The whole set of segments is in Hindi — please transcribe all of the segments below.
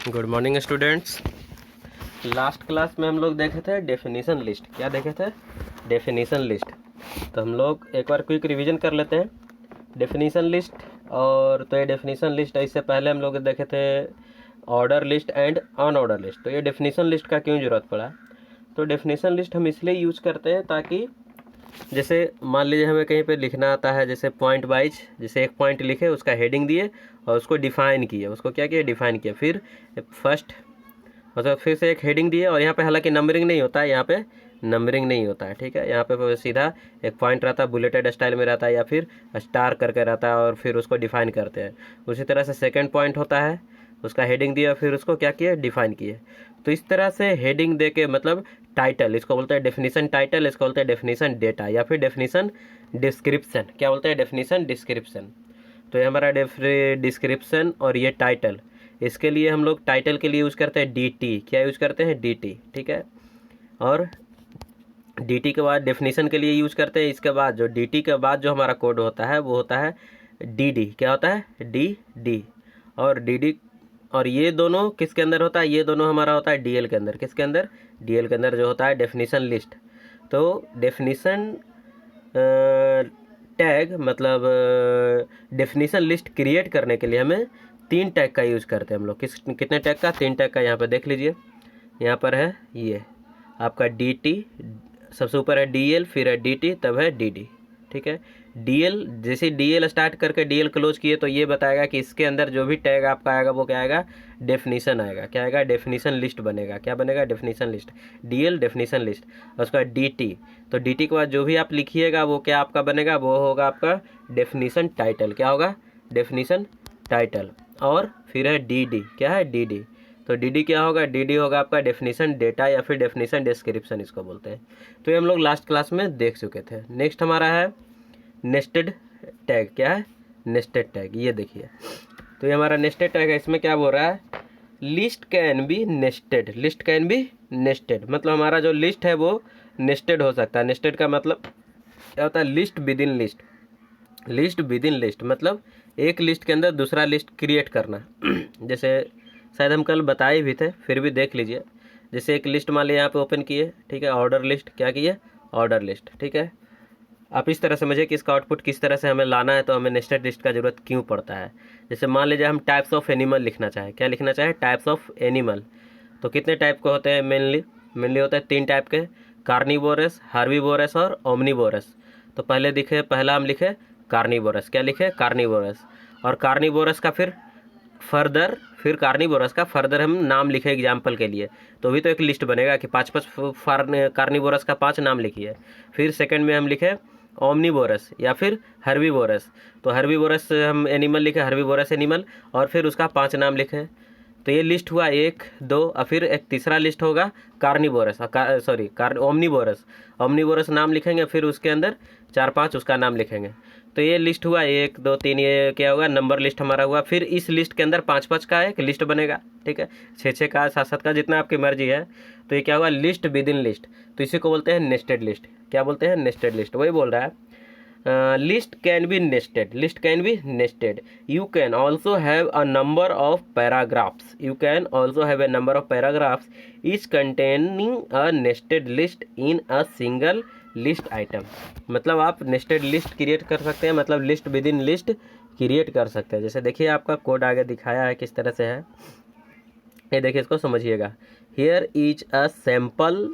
Good morning students. Last class में हम लोग देखे थे डेफिनेशन लिस्ट। क्या देखे थे? Definition list. तो हम लोग एक बार क्विक रिवीजन कर लेते हैं डेफिनेशन लिस्ट। और तो ये डेफिनेशन लिस्ट, इससे पहले हम लोग देखे थे order list and unordered list. तो ये डेफिनेशन लिस्ट का क्यों ज़रूरत पड़ा? तो डेफिनेशन लिस्ट हम इसलिए यूज़ करते हैं ताकि जैसे मान लीजिए हमें कहीं पे लिखना आता है, जैसे पॉइंट वाइज, जैसे एक पॉइंट लिखे, उसका हेडिंग दिए और उसको डिफाइन किया, उसको क्या किया? डिफाइन किया। फिर फर्स्ट मतलब फिर से एक हेडिंग दिए, और यहाँ पे हालांकि नंबरिंग नहीं होता है, यहाँ पे नंबरिंग नहीं होता है, ठीक है। यहाँ पे सीधा एक पॉइंट रहता है, बुलेटेड स्टाइल में रहता है या फिर स्टार करके रहता है, और फिर उसको डिफाइन करते हैं। उसी तरह से सेकंड पॉइंट होता है, उसका हेडिंग दिया, फिर उसको क्या किया? डिफाइन किए। तो इस तरह से हेडिंग दे के, मतलब टाइटल, इसको बोलते हैं डेफिनेशन टाइटल, इसको बोलते हैं डेफिनेशन डेटा या फिर डेफिनेशन डिस्क्रिप्शन। क्या बोलते हैं? Definition description. तो ये हमारा डिस्क्रिप्शन और ये टाइटल, इसके लिए हम लोग टाइटल के लिए यूज़ करते हैं dt। क्या यूज़ करते हैं? dt, ठीक है। और dt के बाद डेफिनेशन के लिए यूज़ करते हैं। इसके बाद जो dt के बाद जो हमारा कोड होता है वो होता है dd। क्या होता है? dd। और dd, और ये दोनों किसके अंदर होता है? ये दोनों हमारा होता है dl के अंदर। किसके अंदर? dl के अंदर, जो होता है डेफिनेशन लिस्ट। तो डेफिनेशन टैग, मतलब डेफिनेशन लिस्ट क्रिएट करने के लिए हमें 3 टैग का यूज़ करते हैं हम लोग। कितने टैग का? 3 टैग का। यहाँ पर देख लीजिए, यहाँ पर है ये आपका dt, सबसे ऊपर है dl, फिर है dt, तब है dd, ठीक है। dl, जैसे dl स्टार्ट करके dl क्लोज किए तो ये बताएगा कि इसके अंदर जो भी टैग आपका आएगा वो क्या आएगा? डेफिनेशन आएगा। क्या आएगा? डेफिनेशन लिस्ट बनेगा। क्या बनेगा? Definition list. dl definition list, और उसका dt। तो dt के बाद जो भी आप लिखिएगा वो क्या आपका बनेगा? वो होगा आपका डेफिनेशन टाइटल। क्या होगा? Definition title. और फिर है dd। क्या है? dd। तो dd क्या होगा? dd होगा आपका डेफिनेशन डेटा या फिर डेफिनेशन डिस्क्रिप्शन, इसको बोलते हैं। तो ये हम लोग लास्ट क्लास में देख चुके थे। नेक्स्ट हमारा है नेस्टेड टैग। क्या है? Nested tag. ये देखिए, तो ये हमारा नेस्टेड टैग है। इसमें क्या बोल रहा है? List can be nested. List can be nested, मतलब हमारा जो लिस्ट है वो नेस्टेड हो सकता है। नेस्टेड का मतलब क्या होता है? List with in list. List with in list मतलब एक लिस्ट के अंदर दूसरा लिस्ट क्रिएट करना। जैसे शायद हम कल बताए भी थे, फिर भी देख लीजिए। जैसे एक लिस्ट मान लिया यहाँ पे ओपन किए, ठीक है, ऑर्डर लिस्ट। क्या किए? ऑर्डर लिस्ट, ठीक है। आप इस तरह समझिए कि इसका आउटपुट किस तरह से हमें लाना है, तो हमें नेस्टेड लिस्ट का ज़रूरत क्यों पड़ता है। जैसे मान लीजिए हम टाइप्स ऑफ एनिमल लिखना चाहें। क्या लिखना चाहें? Types of animal. तो कितने टाइप के होते हैं? मेनली होते हैं 3 टाइप के, कार्निवोरस, हार्बिवोरस और ओमनिवोरस। तो पहला हम लिखे कार्निवोरस। क्या लिखे? कार्निवोरस। और कार्निवोरस का फिर कार्निवोरस का फर्दर हम नाम लिखे एग्जाम्पल के लिए, तो भी तो एक लिस्ट बनेगा कि 5 कार्निवोरस का 5 नाम लिखिए। फिर सेकंड में हम लिखे ओमनिवोरस या फिर हर्बीवोरस। तो हर्बीवोरस हम एनिमल लिखे, हर्बीवोरस एनिमल, और फिर उसका 5 नाम लिखे। तो ये लिस्ट हुआ 1 2, और फिर एक तीसरा लिस्ट होगा कार्निवोरस, ओमनिवोरस। ओमनिवोरस नाम लिखेंगे, फिर उसके अंदर 4-5 उसका नाम लिखेंगे। तो ये लिस्ट हुआ 1 2 3, ये क्या होगा? नंबर लिस्ट हमारा हुआ। फिर इस लिस्ट के अंदर 5-5 का एक लिस्ट बनेगा, ठीक है, 6-6 का, 7-7 का, जितना आपकी मर्जी है। तो ये क्या होगा? List with in list. तो इसी को बोलते हैं नेस्टेड लिस्ट। क्या बोलते हैं? Nested list. वही बोल रहा है list can be nested. List can be nested. You can also have a number of paragraphs. You can also have a number of paragraphs each containing a nested list in a single list item. मतलब आप nested list क्रिएट कर सकते हैं, मतलब list with in list create कर सकते हैं। जैसे देखिए आपका कोड आगे दिखाया है किस तरह से है, ये देखिए, इसको समझिएगा। Here is a sample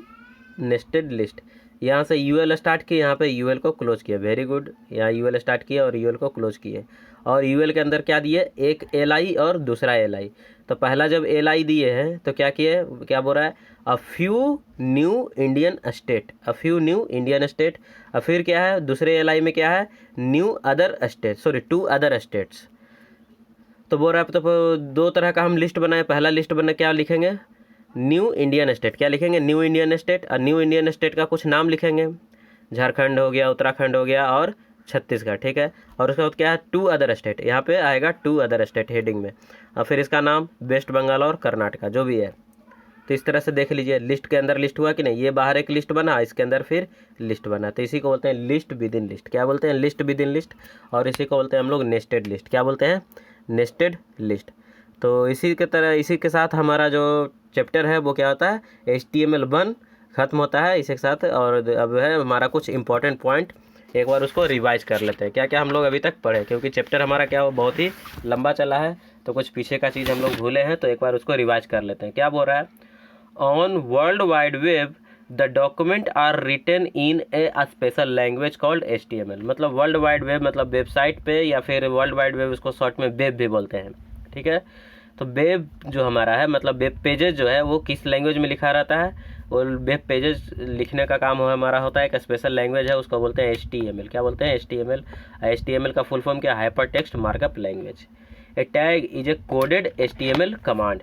nested list. यहाँ से यूएल स्टार्ट किए, यहाँ पे यूएल को क्लोज किया। Very good. यहाँ यूएल स्टार्ट किया और यूएल को क्लोज किए, और यूएल के अंदर क्या दिए? एक एलआई और दूसरा एलआई। तो पहला जब एलआई दिए हैं तो क्या किए? क्या बोल रहा है? A few new Indian state. A few new Indian state. और फिर क्या है दूसरे एलआई में? क्या है? New other state, sorry 2 other states. तो बोल रहा है, तो 2 तरह का हम लिस्ट बनाए। पहला लिस्ट बना, क्या लिखेंगे? New Indian state. क्या लिखेंगे? New Indian state. और न्यू इंडियन स्टेट का कुछ नाम लिखेंगे, झारखंड हो गया, उत्तराखंड हो गया और छत्तीसगढ़, ठीक है। और उसके बाद क्या है? 2 अदर स्टेट। यहाँ पे आएगा 2 अदर स्टेट हेडिंग में, और फिर इसका नाम वेस्ट बंगाल और कर्नाटका, जो भी है। तो इस तरह से देख लीजिए, लिस्ट के अंदर लिस्ट हुआ कि नहीं। ये बाहर एक लिस्ट बना, इसके अंदर फिर लिस्ट बना। तो इसी को बोलते हैं लिस्ट विद इन लिस्ट। क्या बोलते हैं? List with in list. और इसी को बोलते हैं हम लोग नेस्टेड लिस्ट। क्या बोलते हैं? Nested list. तो इसी के तरह इसी के साथ हमारा जो चैप्टर है वो क्या होता है, HTML1 ख़त्म होता है इसी के साथ। और अब है हमारा कुछ इंपॉर्टेंट पॉइंट, एक बार उसको रिवाइज कर लेते हैं क्या क्या हम लोग अभी तक पढ़े, क्योंकि चैप्टर हमारा क्या बहुत ही लंबा चला है, तो कुछ पीछे का चीज़ हम लोग भूले हैं, तो एक बार उसको रिवाइज कर लेते हैं। क्या बोल रहा है, on World Wide Web the document are written in a special language called HTML। मतलब वर्ल्ड वाइड वेब मतलब वेबसाइट पे, या फिर वर्ल्ड वाइड वेब उसको शॉर्ट में वेब भी बोलते हैं, ठीक है। तो वेब जो हमारा है मतलब वेब पेजेस जो है वो किस लैंग्वेज में लिखा रहता है, और वेब पेजेस लिखने का काम हमारा होता है, एक स्पेशल लैंग्वेज है उसको बोलते हैं HTML। क्या बोलते हैं, HTML। HTML का फुल फॉर्म क्या है, hyper text markup language. A tag is a coded HTML command.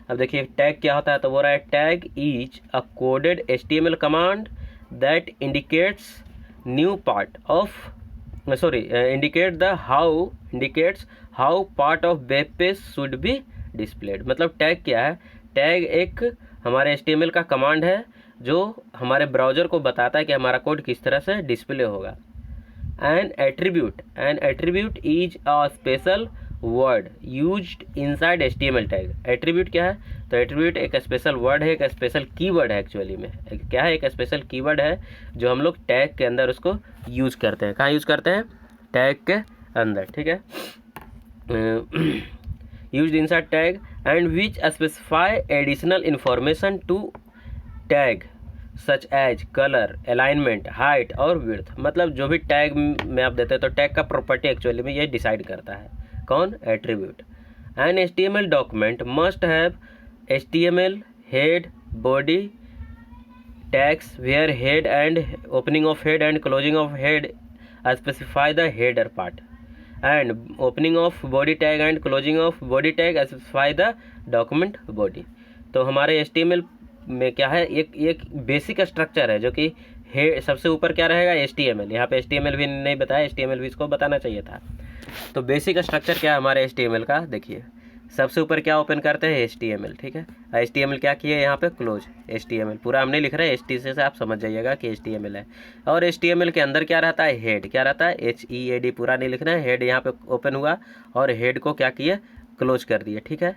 अब देखिए टैग क्या होता है, तो बोल रहा है tag is a coded HTML command that indicates new part of indicates how part of web page should be displayed। मतलब टैग क्या है, टैग एक हमारे HTML का कमांड है जो हमारे ब्राउज़र को बताता है कि हमारा कोड किस तरह से डिस्प्ले होगा। N attribute is a special word used inside HTML tag. Attribute क्या है, तो एट्रीब्यूट एक स्पेशल वर्ड है, एक स्पेशल कीवर्ड है, एक्चुअली में क्या है, एक स्पेशल कीवर्ड है जो हम लोग टैग के अंदर उसको यूज करते हैं। कहाँ यूज करते हैं, टैग के अंदर, ठीक है। Used inside tag and which specify additional information to tag such as colour, alignment, height और विड्थ। मतलब जो भी टैग में आप देते हैं, तो टैग का प्रॉपर्टी एक्चुअली में ये डिसाइड करता है, कौन, attribute. An HTML document must have HTML head, body, tags where head and opening of head and closing of head specify the header part, and opening of body tag and closing of body tag specify the document body. तो हमारे HTML में क्या है, एक बेसिक स्ट्रक्चर है जो कि सबसे ऊपर क्या रहेगा, HTML। यहाँ पे HTML भी नहीं बताया, HTML भी इसको बताना चाहिए था। तो बेसिक स्ट्रक्चर क्या है हमारे HTML का, देखिए सबसे ऊपर क्या ओपन करते हैं, HTML, ठीक है। HTML क्या किया यहाँ पे, क्लोज HTML। पूरा हमने लिख रहा है, HT से आप समझ जाइएगा कि HTML है। और HTML के अंदर क्या रहता है, हेड। क्या रहता है, HEAD, पूरा नहीं लिखना है, हेड यहाँ पे ओपन हुआ और हेड को क्या किए, क्लोज कर दिए, ठीक है।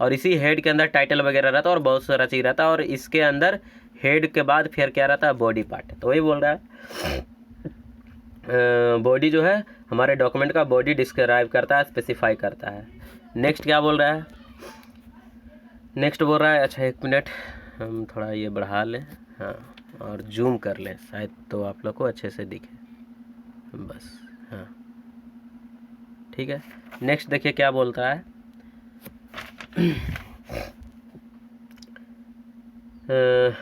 और इसी हेड के अंदर टाइटल वगैरह रहता है और बहुत सारा चीज़ रहता है, और इसके अंदर हेड के बाद फिर क्या रहता है, बॉडी पार्ट। तो वही बोल रहा है बॉडी जो है हमारे डॉक्यूमेंट का बॉडी डिस्क्राइब करता है, स्पेसिफाई करता है। नेक्स्ट क्या बोल रहा है, नेक्स्ट बोल रहा है, अच्छा एक मिनट हम थोड़ा ये बढ़ा लें, हाँ, और जूम कर लें शायद तो आप लोग को अच्छे से दिखे, बस, हाँ, ठीक है। नेक्स्ट देखिए क्या बोलता है,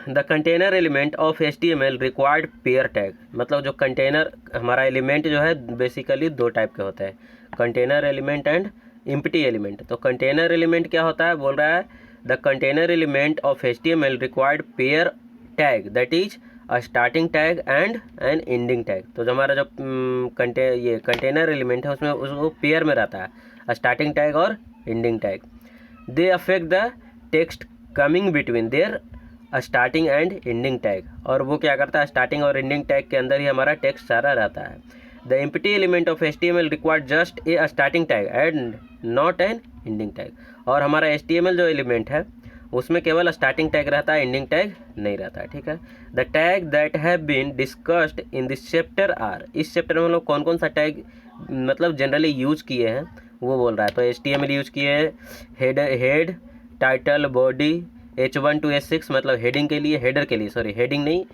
the container element of HTML required pair tag. मतलब जो कंटेनर हमारा एलिमेंट जो है बेसिकली दो टाइप के होते हैं, container element and empty element. तो कंटेनर एलिमेंट क्या होता है, बोल रहा है the container element of HTML required pair tag that is a starting tag and an ending tag. तो जो हमारा जो ये कंटेनर एलिमेंट है उसमें उसको पेयर में रहता है स्टार्टिंग टैग और ending tag. They affect the text coming between their starting and ending tag. और वो क्या करता है, स्टार्टिंग और एंडिंग टैग के अंदर ही हमारा टेक्स्ट सारा रहता है। The empty element of HTML required just a starting tag and not an ending tag. और हमारा HTML जो एलिमेंट है उसमें केवल स्टार्टिंग टैग रहता है, एंडिंग टैग नहीं रहता है, ठीक है। The tag that have been discussed in this chapter are. इस चैप्टर में हम लोग कौन कौन सा टैग मतलब जनरली यूज किए हैं वो बोल रहा है। तो HTML यूज किए हैं, head, title, body, H1 to H6 मतलब हेडिंग के लिए, हेडर के लिए, सॉरी हेडिंग नहीं,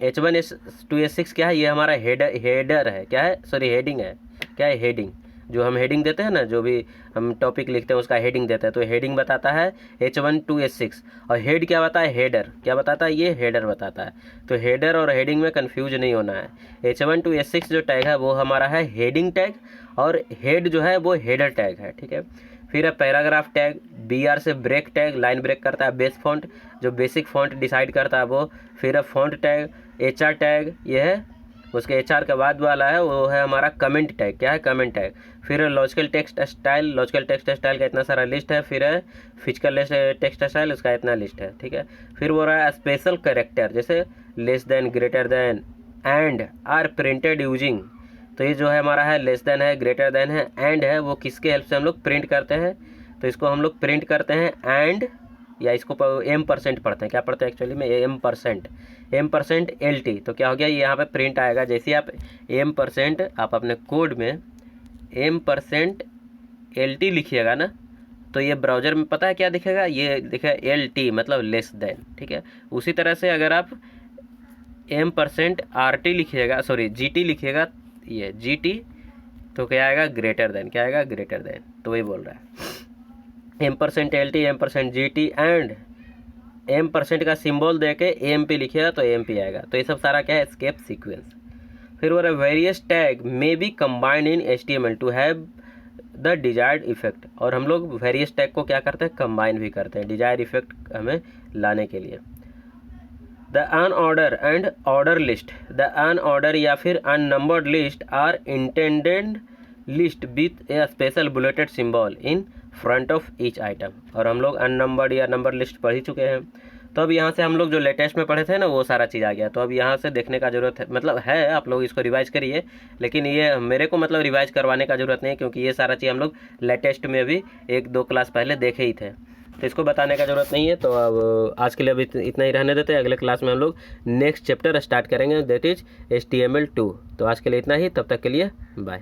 H1 to H6 क्या है, ये हमारा हेडर है, क्या है, सॉरी हेडिंग है, क्या है, हेडिंग। जो हम हेडिंग देते हैं ना, जो भी हम टॉपिक लिखते हैं उसका हेडिंग देते हैं, तो हेडिंग बताता है H1 to H6। और हेड क्या बताता है, हेडर क्या बताता है, ये हेडर बताता है। तो हेडर और हेडिंग में कंफ्यूज नहीं होना है। H1 to H6 जो टैग है वो हमारा है हेडिंग टैग, और हेड जो है वो हेडर टैग है, ठीक है। फिर है पैराग्राफ टैग, BR से ब्रेक टैग, लाइन ब्रेक करता है, बेस फॉन्ट जो बेसिक फॉन्ट डिसाइड करता है वो। फिर है फॉन्ट टैग, HR टैग, ये है उसके HR के बाद वाला है वो है हमारा कमेंट टैग, क्या है, कमेंट टैग। फिर है logical text style, logical text style का इतना सारा लिस्ट है। फिर है फिजिकल टेक्स्ट स्टाइल, उसका इतना लिस्ट है, ठीक है। फिर वो रहा है स्पेशल कैरेक्टर, जैसे less than, greater than, and are printed using. तो ये जो है हमारा है लेस देन है, ग्रेटर देन है, एंड है, वो किसके हेल्प से हम लोग प्रिंट करते हैं, तो इसको हम लोग प्रिंट करते हैं एंड, या इसको M% पढ़ते हैं, क्या पढ़ते हैं एक्चुअली में M% LT। तो क्या हो गया, ये यहाँ पे प्रिंट आएगा। जैसे आप M% आप अपने कोड में M% LT लिखिएगा ना, तो ये ब्राउज़र में पता है क्या दिखेगा, ये दिखेगा LT मतलब लेस देन, ठीक है। उसी तरह से अगर आप M% RT लिखिएगा, सॉरी GT लिखिएगा, ये GT, तो क्या आएगा, ग्रेटर देन, क्या आएगा, ग्रेटर देन। तो वही बोल रहा है M% LT, M% GT and M% का सिंबल दे के AMP लिखिएगा तो AMP आएगा। तो ये सब सारा क्या है, एस्केप सीक्वेंस। फिर वो various tag may be combined in HTML to have the desired effect. और हम लोग वेरियस टैग को क्या करते हैं, कंबाइन भी करते हैं डिजायर्ड इफेक्ट हमें लाने के लिए। The unorder and order list, the unorder या फिर unnumbered list are intended list with a special bulleted symbol in front of each item. और हम लोग अननंबर्ड या नंबर लिस्ट पढ़ ही चुके हैं। तो अब यहाँ से हम लोग जो लेटेस्ट में पढ़े थे ना, वो सारा चीज़ आ गया। तो अब यहाँ से देखने का ज़रूरत है, मतलब है, आप लोग इसको रिवाइज करिए, लेकिन ये मेरे को मतलब रिवाइज करवाने का ज़रूरत नहीं है, क्योंकि ये सारा चीज़ हम लोग लेटेस्ट में भी 1-2 क्लास पहले देखे ही थे, तो इसको बताने का ज़रूरत नहीं है। तो अब आज के लिए अभी इतना ही रहने देते हैं। अगले क्लास में हम लोग नेक्स्ट चैप्टर स्टार्ट करेंगे, दैट इज HTML2। तो आज के लिए इतना ही, तब तक के लिए बाय।